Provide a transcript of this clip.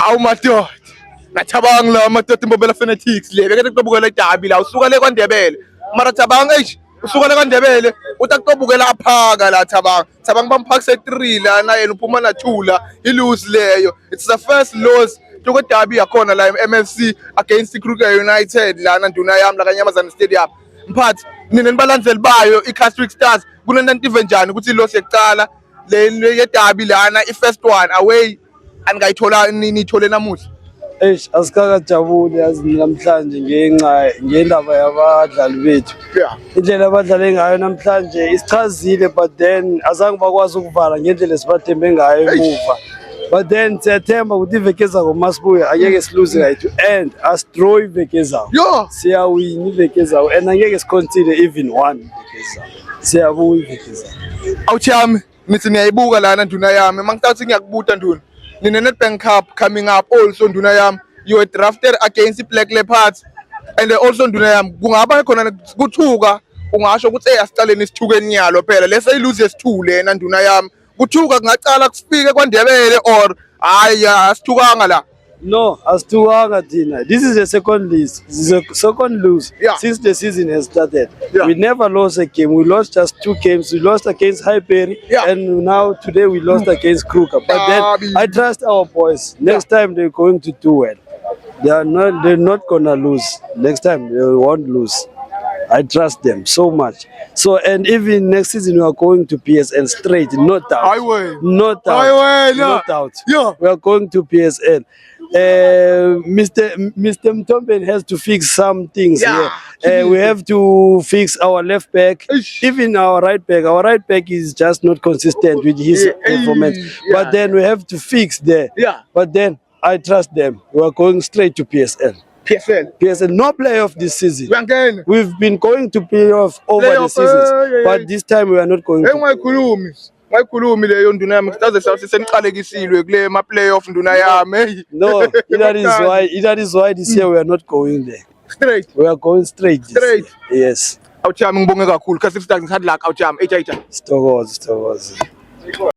Awu madoda. Ngacabanga la madoda imbobela fanatics le beke kutobukela idabi la usuka le kwaNdebele. Mara Thabang usuka le kwaNdebele utakutobukela aphaka la Thabang bamphakise 3 lana yena uphuma na 2 la ilose leyo. It's the first loss to dabi yakhona la MFC against Kruger United lana nduna yami la kaNyamazane Stadium. Mphathi nina nibalandzeli bayo iCastwick Stars kunento njani ukuthi iloss yekucala le yedabi lana ifirst one away angayithola nithole namuhla. Asikakajabuli yazi namhlanje ngendaba yabadlali bethu. Indlela abadlale ngayo namhlanje isichazile, but then azange bakwazi ukuvala ngendlela sibathembe ngayo emuva. But then siyathemba ukuthi iveke ezako masibuya angeke siluze ngayithu and asidraw iveke ezako. Siyawina iveke ezako and angeke siconcede even one iveke ezako. Siyabuya iveke ezako. Awuthami nithi niyayibuka lana nduna yami mangithathi ngiyakubuta nduna. Nine Nedbank Cup coming up also nduna yami. You were drafted against the Black Leopards and also nduna yami kungaba khona kuthuka ungasho ukuthi asicaleni isithuke enyalo phela lese ilose yesithu lena nduna yami kuthuka kungacala kufike kwaNdebele or hayi asithukanga la. No, asithukanga thina. This is the second lose. This is a second lose since the season has started. We never lost a game. We lost just 2 games. We lost against Highbury and now today we lost against Kruger. But then I trust our boys. Next time they're going to do well. They're not gonna lose. Next time they won't lose. I trust them so much. So and even next season we are going to PSL straight, no doubt. No doubt. We are going to PSL. Mr. Mtomben has to fix some things here. We have to fix our left back, even our right back. Our right back is just not consistent with his performance. But then we have to fix there. But then I trust them. We are going straight to PSL. PSL, no playoff this season. We've been going to playoff over the seasons, but this time we are not going to. Mayikhulumi leyo nduna yami sitaze sathi seniqalekisilwe kule ma playoff nduna yami. No, that is why this year we are not going there. Straight. We are going straight. Yes. Awuthami ngibonge kakhulu kasi sitaze ngisathi la awuthami Sithokoze.